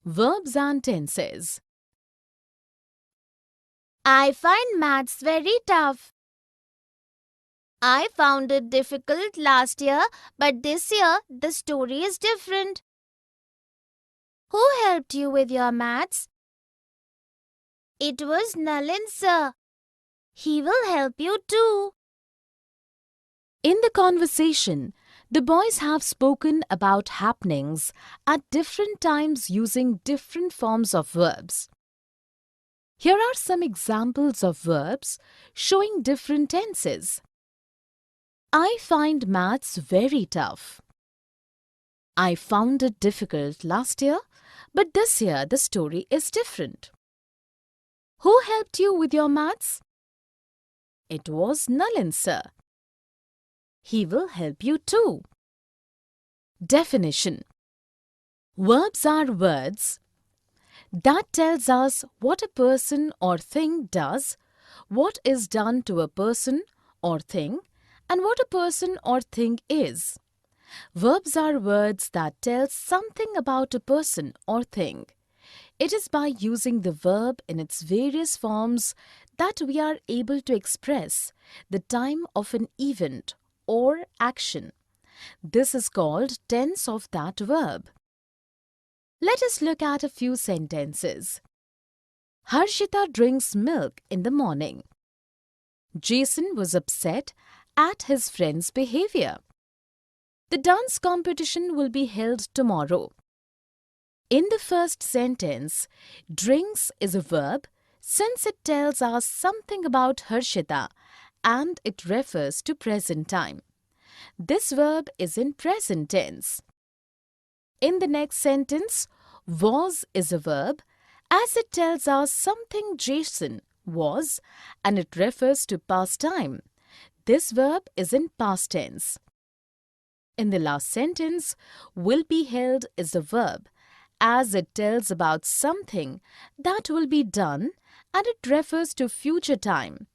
Verbs and tenses. I find maths very tough. I found it difficult last year, but this year the story is different. Who helped you with your maths? It was Nalin sir. He will help you too. In the conversation, the boys have spoken about happenings at different times using different forms of verbs. Here are some examples of verbs showing different tenses. I find maths very tough. I found it difficult last year, but this year the story is different. Who helped you with your maths? It was Nalin sir. He will help you too. Definition. Verbs are words that tells us what a person or thing does, what is done to a person or thing, and what a person or thing is. Verbs are words that tell something about a person or thing. It is by using the verb in its various forms that we are able to express the time of an event or action. This is called tense of that verb. Let us look at a few sentences. Harshita drinks milk in the morning. Jason was upset at his friend's behavior. The dance competition will be held tomorrow. In the first sentence, drinks is a verb since it tells us something about Harshita and it refers to present time. This verb is in present tense. In the next sentence, was is a verb as it tells us something Jason was and it refers to past time. This verb is in past tense. In the last sentence, will be held is a verb as it tells about something that will be done and it refers to future time.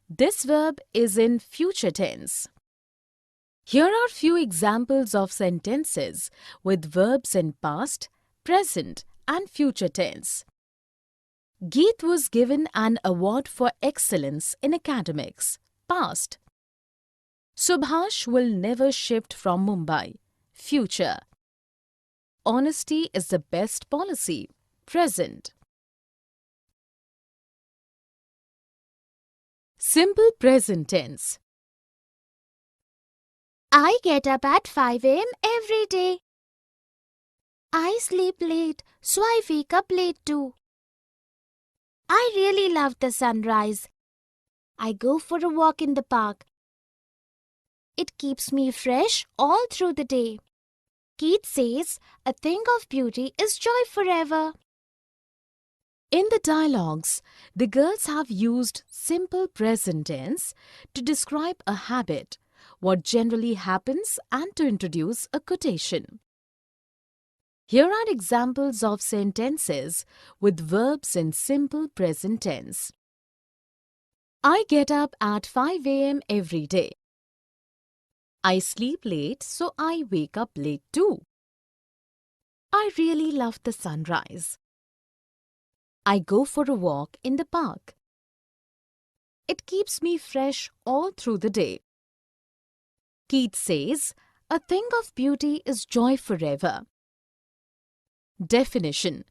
This verb is in future tense. Here are few examples of sentences with verbs in past, present and future tense. Geet was given an award for excellence in academics. Past. Subhash will never shift from Mumbai. Future. Honesty is the best policy. Present. Simple present tense. I get up at 5 a.m. every day. I sleep late, so I wake up late too. I really love the sunrise. I go for a walk in the park. It keeps me fresh all through the day. Keats says, a thing of beauty is joy forever. In the dialogues, the girls have used simple present tense to describe a habit, what generally happens, and to introduce a quotation. Here are examples of sentences with verbs in simple present tense. I get up at 5 a.m. every day. I sleep late, so I wake up late too. I really love the sunrise. I go for a walk in the park. It keeps me fresh all through the day. Keats says, a thing of beauty is joy forever. Definition.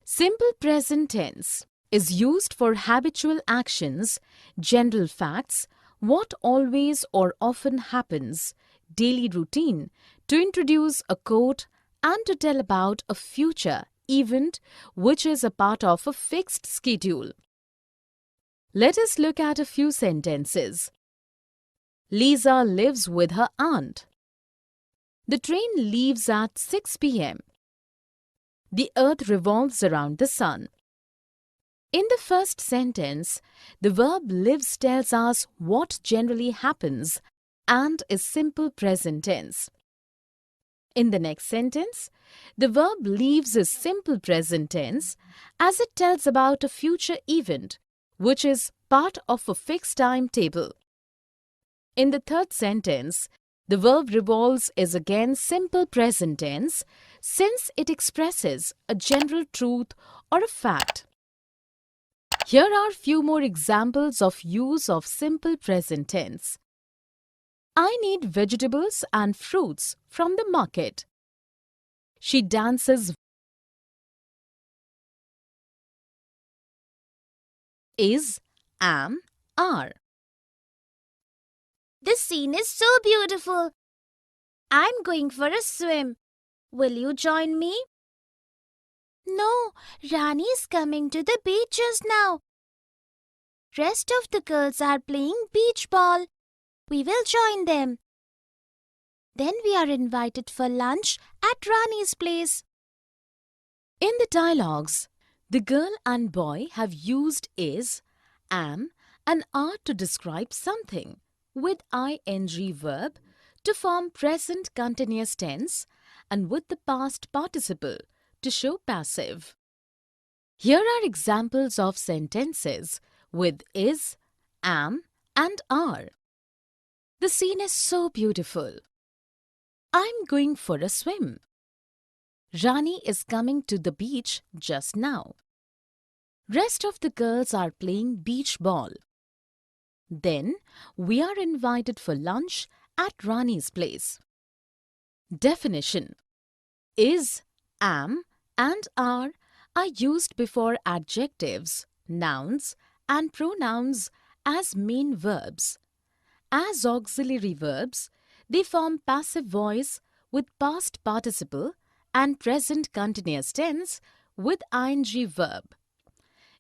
Simple present tense is used for habitual actions, general facts, what always or often happens, daily routine, to introduce a quote and to tell about a future event which is a part of a fixed schedule. Let us look at a few sentences. Lisa lives with her aunt. The train leaves at 6 p.m. The earth revolves around the sun. In the first sentence, the verb lives tells us what generally happens and is simple present tense. In the next sentence, the verb leaves is simple present tense as it tells about a future event which is part of a fixed timetable. In the third sentence, the verb revolves is again simple present tense since it expresses a general truth or a fact. Here are few more examples of use of simple present tense. I need vegetables and fruits from the market. She dances. Is, am, are. This scene is so beautiful. I'm going for a swim. Will you join me? No, Rani is coming to the beach just now. Rest of the girls are playing beach ball. We will join them. Then we are invited for lunch at Rani's place. In the dialogues, the girl and boy have used is, am, and are to describe something with ing verb to form present continuous tense and with the past participle to show passive. Here are examples of sentences with is, am, and are. The scene is so beautiful. I'm going for a swim. Rani is coming to the beach just now. Rest of the girls are playing beach ball. Then we are invited for lunch at Rani's place. Definition: is, am, and are used before adjectives, nouns, and pronouns as main verbs. As auxiliary verbs, they form passive voice with past participle and present continuous tense with ing verb.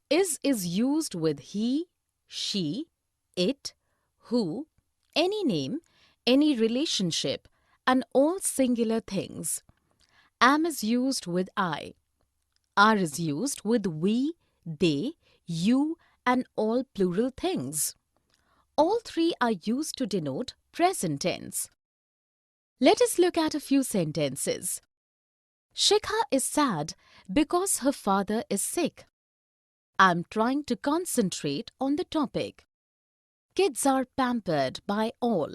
Is used with he, she, it, who, any name, any relationship, and all singular things. Am is used with I. Are is used with we, they, you, and all plural things. All three are used to denote present tense. Let us look at a few sentences. Shikha is sad because her father is sick. I'm trying to concentrate on the topic. Kids are pampered by all.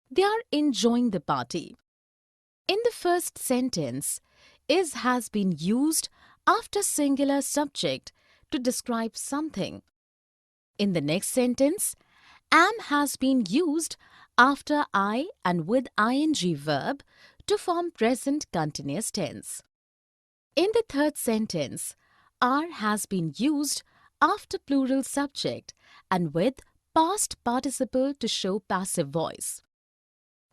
They are enjoying the party. In the first sentence, is has been used after singular subject to describe something. In the next sentence, am has been used after I and with ing verb to form present continuous tense. In the third sentence, are has been used after plural subject and with past participle to show passive voice.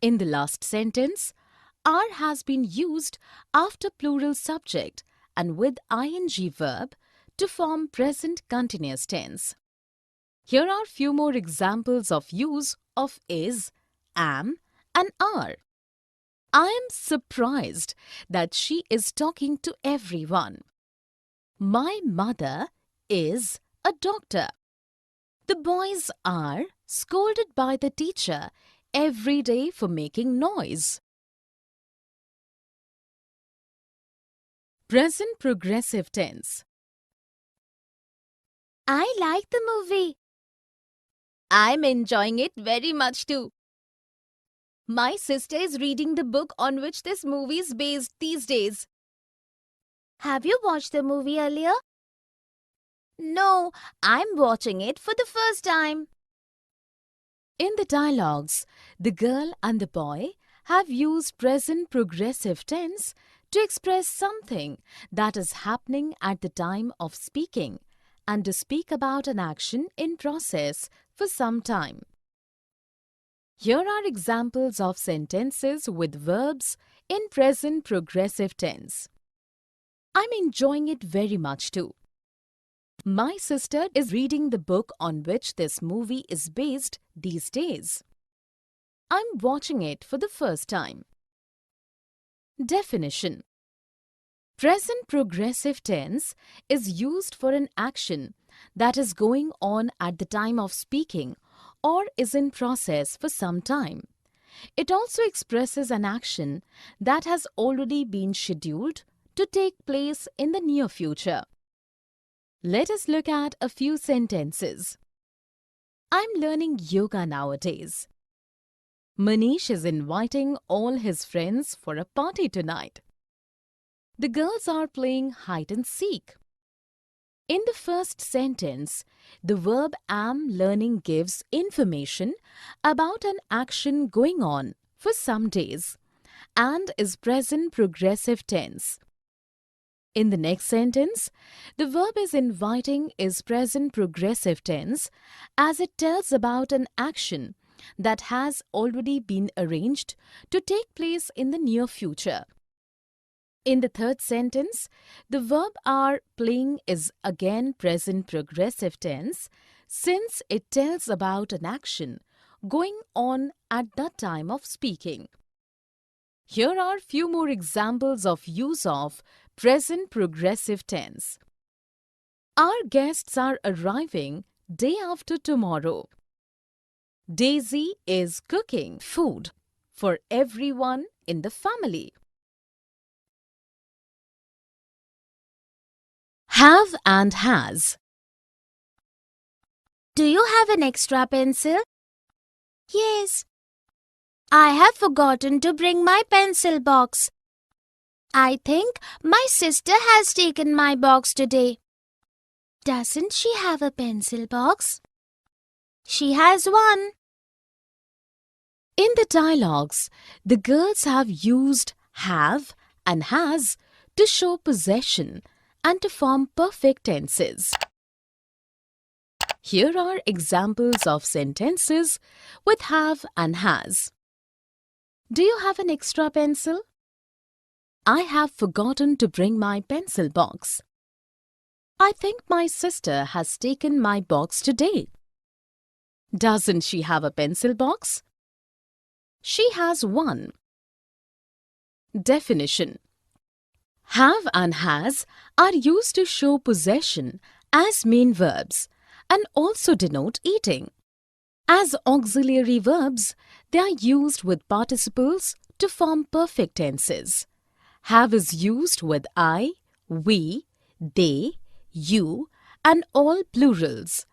In the last sentence, are has been used after plural subject and with ing verb to form present continuous tense. Here are few more examples of use of is, am, and are. I am surprised that she is talking to everyone. My mother is a doctor. The boys are scolded by the teacher every day for making noise. Present progressive tense. I like the movie. I'm enjoying it very much too. My sister is reading the book on which this movie is based these days. Have you watched the movie earlier? No, I'm watching it for the first time. In the dialogues, the girl and the boy have used present progressive tense to express something that is happening at the time of speaking and to speak about an action in process for some time. Here are examples of sentences with verbs in present progressive tense. I'm enjoying it very much too. My sister is reading the book on which this movie is based these days. I'm watching it for the first time. Definition: present progressive tense is used for an action that is going on at the time of speaking or is in process for some time. It also expresses an action that has already been scheduled to take place in the near future. Let us look at a few sentences. I'm learning yoga nowadays. Manish is inviting all his friends for a party tonight. The girls are playing hide and seek. In the first sentence, the verb am learning gives information about an action going on for some days and is present progressive tense. In the next sentence, the verb is inviting is present progressive tense as it tells about an action that has already been arranged to take place in the near future. In the third sentence, the verb are playing is again present progressive tense since it tells about an action going on at the time of speaking. Here are few more examples of use of present progressive tense. Our guests are arriving day after tomorrow. Daisy is cooking food for everyone in the family. Have and has. Do you have an extra pencil? Yes. I have forgotten to bring my pencil box. I think my sister has taken my box today. Doesn't she have a pencil box? She has one. In the dialogues, the girls have used have and has to show possession and to form perfect tenses. Here are examples of sentences with have and has. Do you have an extra pencil? I have forgotten to bring my pencil box. I think my sister has taken my box today. Doesn't she have a pencil box? She has one. Definition. Have and has are used to show possession as main verbs and also denote eating. As auxiliary verbs, they are used with participles to form perfect tenses. Have is used with I, we, they, you, and all plurals.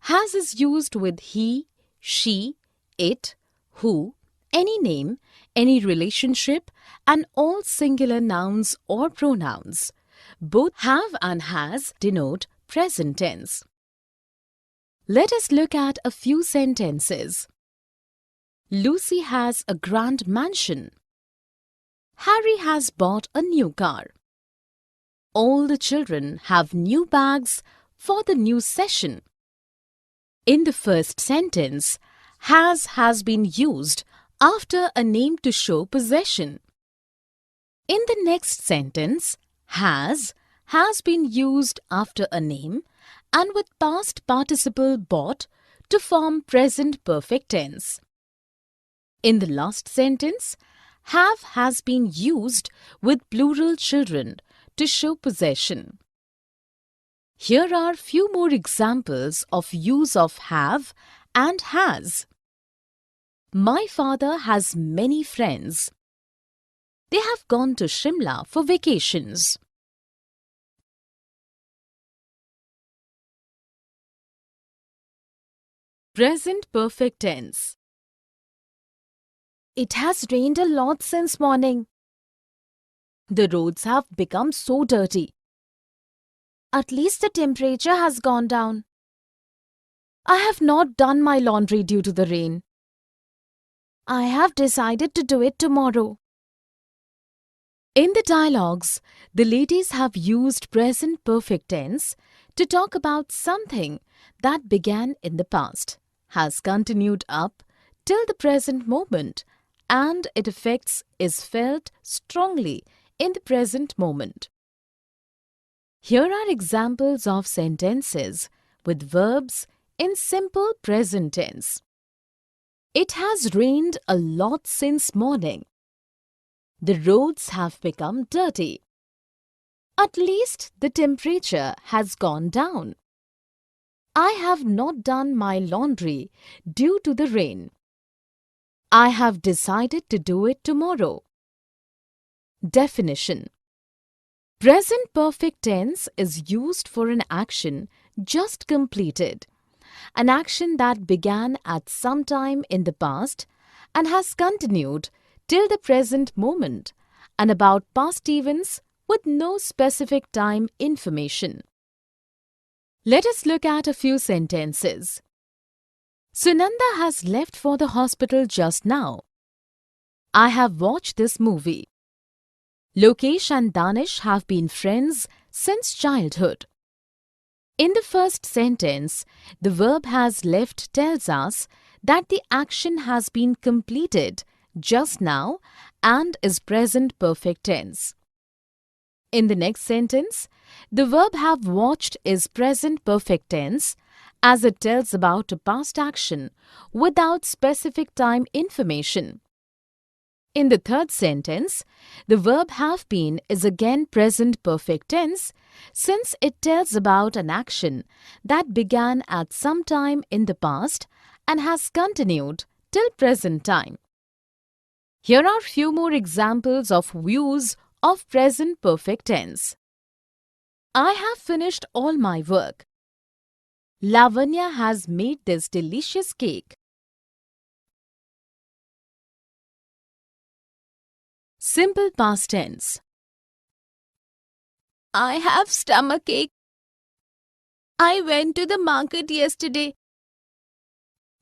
Has is used with he, she, it, who, any name, any relationship, and all singular nouns or pronouns. Both have and has denote present tense. Let us look at a few sentences. Lucy has a grand mansion. Harry has bought a new car. All the children have new bags for the new session. In the first sentence, has been used after a name to show possession. In the next sentence, has been used after a name and with past participle bought to form present perfect tense. In the last sentence, has been used with plural children to show possession. Here are few more examples of use of have and has. My father has many friends. They have gone to Shimla for vacations. Present perfect tense. It has rained a lot since morning. The roads have become so dirty. At least the temperature has gone down. I have not done my laundry due to the rain. I have decided to do it tomorrow. In the dialogues, the ladies have used present perfect tense to talk about something that began in the past, has continued up till the present moment, and its effects is felt strongly in the present moment. Here are examples of sentences with verbs in simple present tense. It has rained a lot since morning. The roads have become dirty. At least the temperature has gone down. I have not done my laundry due to the rain. I have decided to do it tomorrow. Definition. Present perfect tense is used for an action just completed, an action that began at some time in the past and has continued till the present moment, and about past events with no specific time information. Let us look at a few sentences. Sunanda has left for the hospital just now. I have watched this movie. Lokesh and Danish have been friends since childhood. In the first sentence, the verb has left tells us that the action has been completed just now and is present perfect tense. In the next sentence, the verb have watched is present perfect tense as it tells about a past action without specific time information. In the third sentence, the verb have been is again present perfect tense since it tells about an action that began at some time in the past and has continued till present time. Here are few more examples of use of present perfect tense. I have finished all my work. Lavanya has made this delicious cake. Simple past tense. I have stomachache. I went to the market yesterday.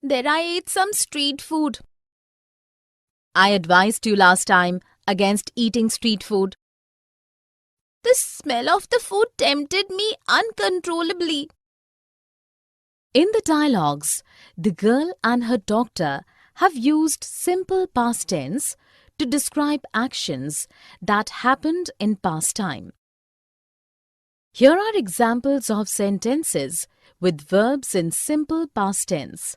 There I ate some street food. I advised you last time against eating street food. The smell of the food tempted me uncontrollably. In the dialogues, the girl and her doctor have used simple past tense to describe actions that happened in past time. Here are examples of sentences with verbs in simple past tense.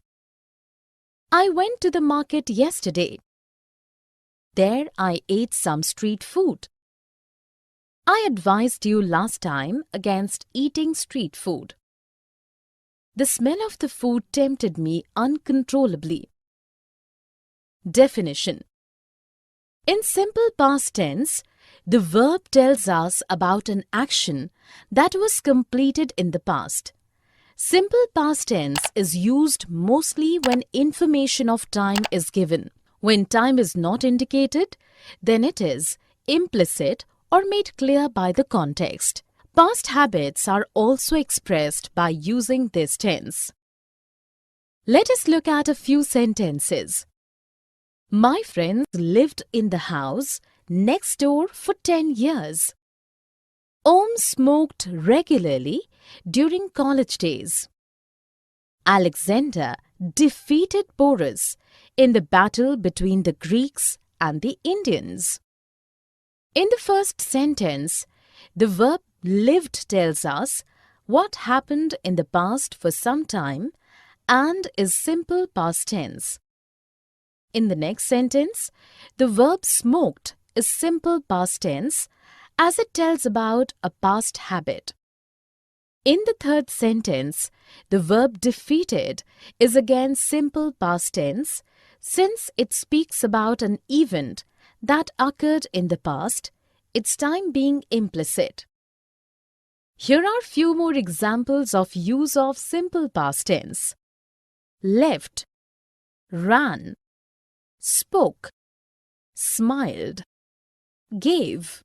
I went to the market yesterday. There I ate some street food. I advised you last time against eating street food. The smell of the food tempted me uncontrollably. Definition. In simple past tense, the verb tells us about an action that was completed in the past. Simple past tense is used mostly when information of time is given. When time is not indicated, then it is implicit or made clear by the context. Past habits are also expressed by using this tense. Let us look at a few sentences. My friends lived in the house next door for 10 years. Om smoked regularly during college days. Alexander defeated Porus in the battle between the Greeks and the Indians. In the first sentence, the verb lived tells us what happened in the past for some time and is simple past tense. In the next sentence, the verb smoked is simple past tense as it tells about a past habit. In the third sentence, the verb defeated is again simple past tense since it speaks about an event that occurred in the past, its time being implicit. Here are few more examples of use of simple past tense. Left, ran, spoke, smiled, gave.